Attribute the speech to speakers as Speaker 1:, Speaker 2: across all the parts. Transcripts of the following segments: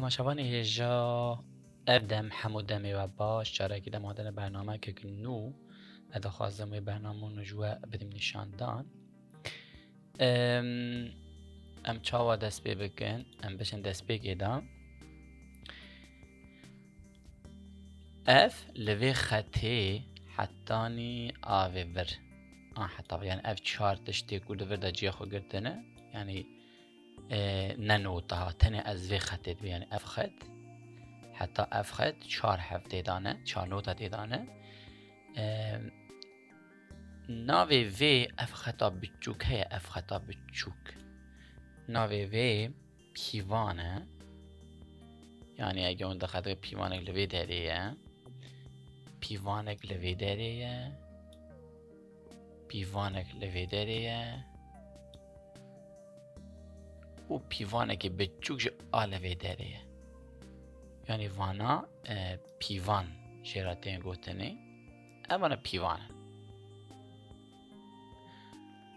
Speaker 1: تماشاوان هجا ابدم حمو دمی و باش چارکی دم آدن برنامه که نو ادا خوازم برنامه نجوا بدیم نشاندان ام چاوا دست بی بکن ام بشن دست بگیدم اف لوی خطی حتانی آوی ور حتی یعنی اف چهار تشتی کل ور دا جیخو گردنه یعنی ننوتها تنه از وی خطید یعنی اف خط حتی اف خط چهار هفته دانه چهار نوتا دیدانه ناوی وی اف خطا بچوک هی اف خطا بچوک ناوی وی پیوانه یعنی اگه اون دخطه پیوانک لوی داریه پیوانک لوی داریه پیوانک لوی داریه و پیوانک بچوک جه آلوی داریه یعنی وانا پیوان شیراتین گوتنی اما پیوانه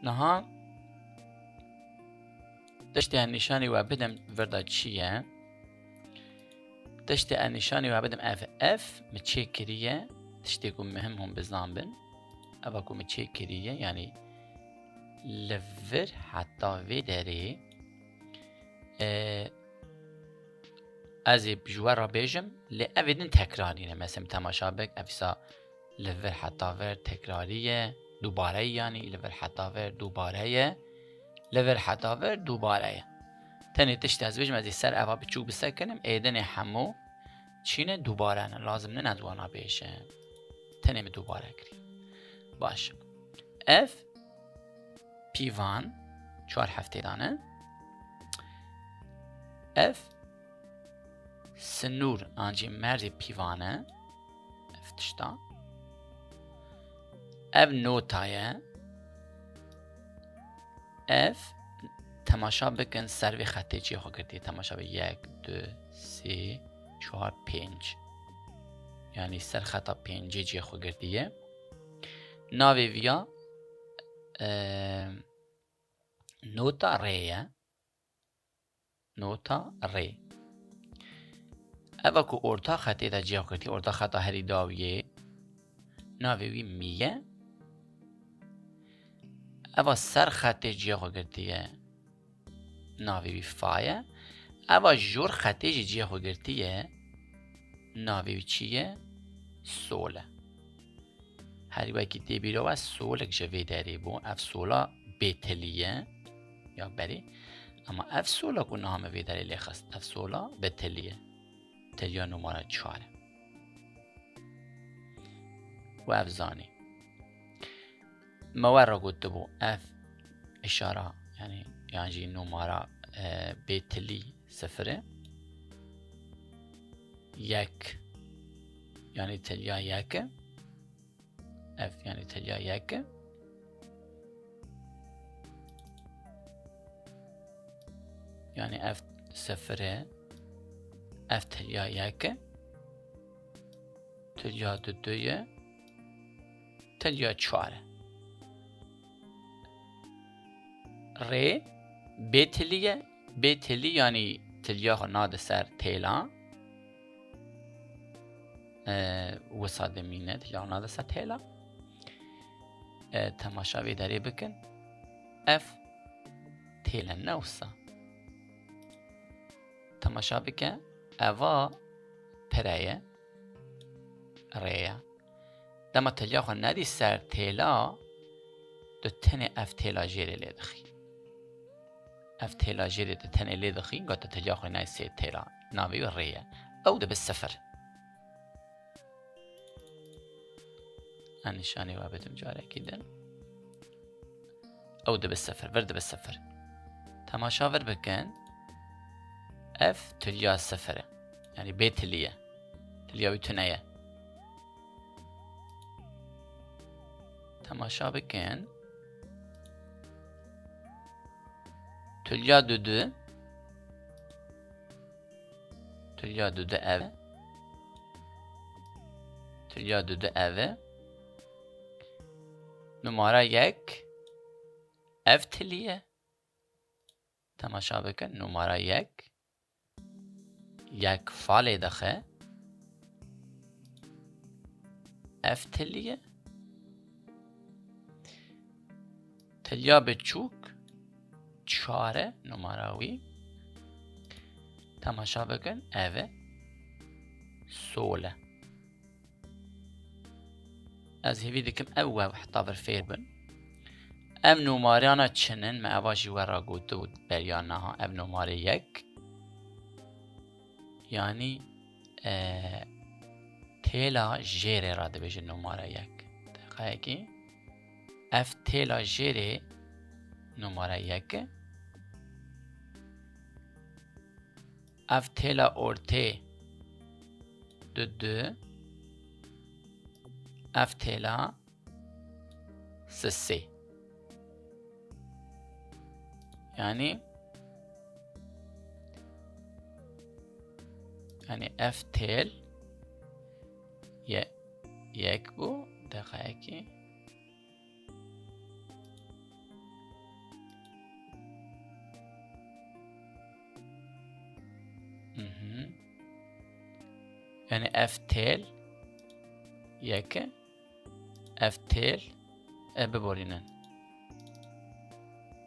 Speaker 1: نها دشت نشانی و بدم وردا چیه دشت نشانی و بدم اف مچه کریه دشتی کم مهم هم بزنان بن اما کم مچه کریه یعنی لور حتی وی داری از بجوار را بیجم لی اویدن تکرارینه مثل تماشا بک افیسا لور حتی ور تکراریه دوباره یعنی لور حتی ور دوباره لور حتی ور دوباره تنی تشت از بیجم از سر اوه بچوک بسکنم ایدن همو چینه دوباره نه لازم نه ندوانا بیشه تنیم دوباره کری باش اف پیوان چهار هفته دانه اف سنور آنجی مرد پیوانه افتشتا اف نوتایه اف تماشا بکن سروی خطی چی خو کردی تماشا به 1 2 3 4 5 یعنی سر خطا 5 جی خو کردیه ناوی ویا نوتا ریه نوتا ری اوه که ارتا خطی دا جیخ کردی ارتا خطا هری داویه ناوی وی میه اوه سر خطی جیخ کردیه ناوی وی فایه اوه جور خطی جیخ کردیه ناوی وی چیه سوله هری وکی دی بیرو و سولک جوی داری بو اف سولا بیتلیه یا بری اما اف سولا که نامه وی داری لیخست اف سولا بیتلیه تلیا نماره 4 و اف زانی موار را گفته بو اف اشاره یعنی نماره بیتلی 0 1 یعنی تلیا 1 اف یعنی تلیا 1 یعنی اف 0 اف تلیا 1 تلیا 2 تلیا 4 ری بیتلیه بیتلی یعنی تلیا خو ناد سر تیلا وساده مینه تلیا ناد سر تیلا تماشاوی داری بکن اف تیلا نوسا تماشا بکن اوا پرایه ریه دما تلیا خو ندی سر تیلا دو تنه اف تیلا جیره لیدخی اف تیلا جیره دو تنه لیدخی گوتا تلیا خو ندی سر تیلا ناوی و ریه او ده بالصفر نشانی و بدم جاره کدن او ده بالصفر ورد بالصفر تماشا ور بکن اف تلیا 0 یعنی بیتلیه تلیا بیتونیه تماشا بکن تلیا 2 تلیا 2 اوه تلیا 2 اوه نماره 1 اف تلیه تماشا بکن نماره 1 یک فال دخه اف تلیه تلیا بچوک چاره نماراوی تماشا بکن اوه سوله از هیوی دکم اوه وحطا بر فیر بن ام نماریانا چنن ما اواشی ورا گوتو بود بریانا ها ام نماری یک یعنی تیلا جیره را دبیجه نماره یک دقیقه کی اف تیلا جیره نماره یک اف تیلا اورته دو اف تیلا سه يعني اف تيل يكبو دقائقي يعني اف تيل يك اف تيل ببورينن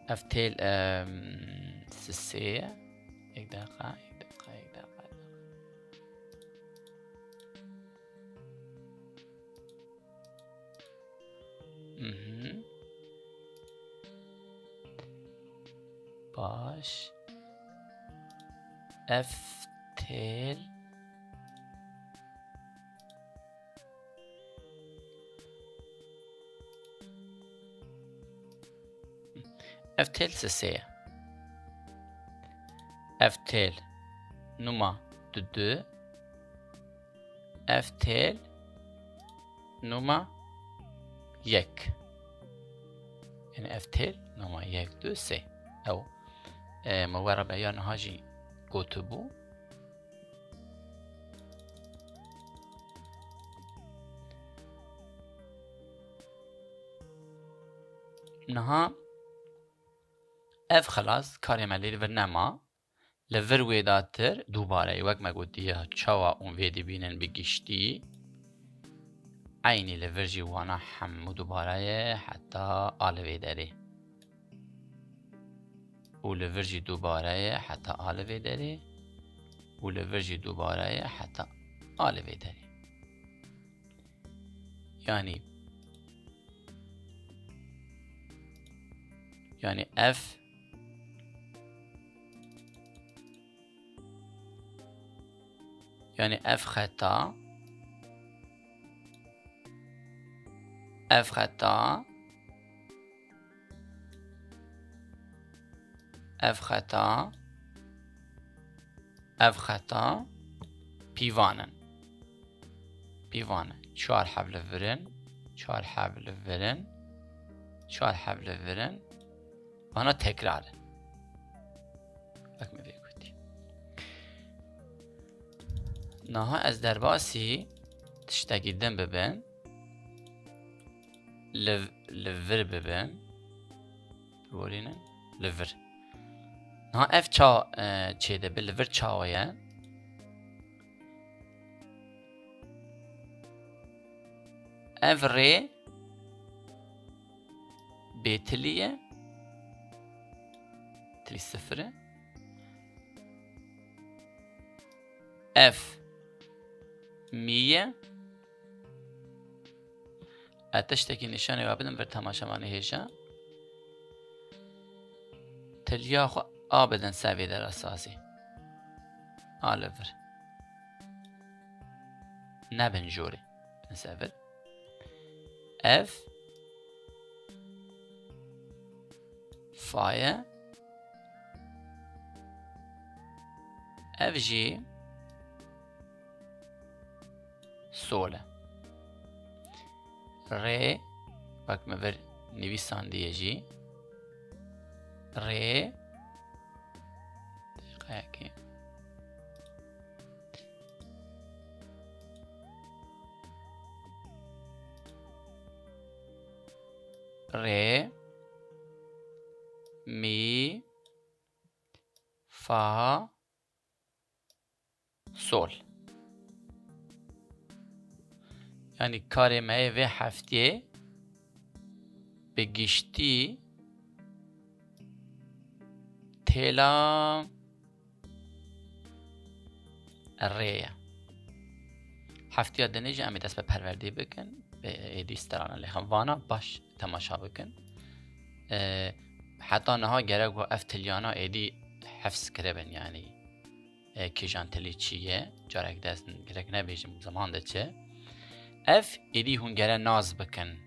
Speaker 1: اف تيل سسية یک دقیقه باش اف تيل اف تيل سسية اف تيل نما دو اف تيل نما یک يعني اف تيل نما یک دو سه او موارا بیان هاجی گوتبو نها اف خلاص کاری ملی لور نما لور ویداتر دوباره وقت ما گوتیه چاوا اون ویدی بینن بگیشتی عینی لور جیوانا همو دوباره حتی آل ویداره ولورجي دوباره حتى آلوه داري ولورجي دوباره حتى آلوه داري يعني اف يعني اف خطا اف خطا اف خطا اف خطا پیوانن چهار حبل ورن چهار حبل ورن چهار حبل ورن وانا تکراره بکمه بگویدی نها از درباسی تشتگیدن ببین لور ببین بورینن لور نها اف چا چه ده بلور چاویه اف ری بیتلیه تلی صفره اف میه اتشتکی نشانه و بدن بر تماشاوانی هیشا تلیا خو آبدن سوی در اساسی آلور نبن جوری نسافر اف فايا اف جي سوله ری وقت ما بر نویسان دیه جی ری دقیقه یکی ری می فا يعني کاری مای و هفته به گشتی تلا الریه هفته دنیج امی دست به پروردی بکن به ایدی سترانه لیخم وانا باش تماشا بکن حتی نها گرگ و افتلیانا ایدی حفظ کربن یعنی کیجان تلی چیه جارک دست گرگ نبیجم زمان ده چه اف ایدی هون گره ناز بکن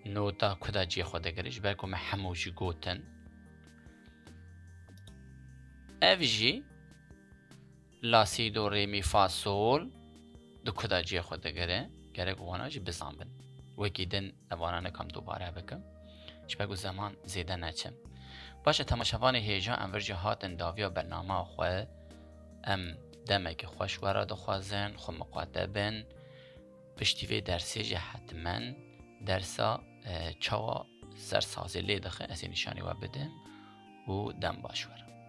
Speaker 1: نوتا کدا جی خوده گریش برکو محموشی گوتن اف جی لا سی دو ری می فا سول دو کدا جی خوده گره گرگ وانا جی بزن بن وکی دن وانا نکم دوباره بکم شبگو زمان زیده نچم باشه تماشاوان هیجا انورجی هاتن داویا برنامه خواه ام دمک خوش ورا دخوازن خو مقادبن پشتیوه درسی جه حتما درسا چاوا سرسازی لی دخه از نشانی و بدم و دم باش ورا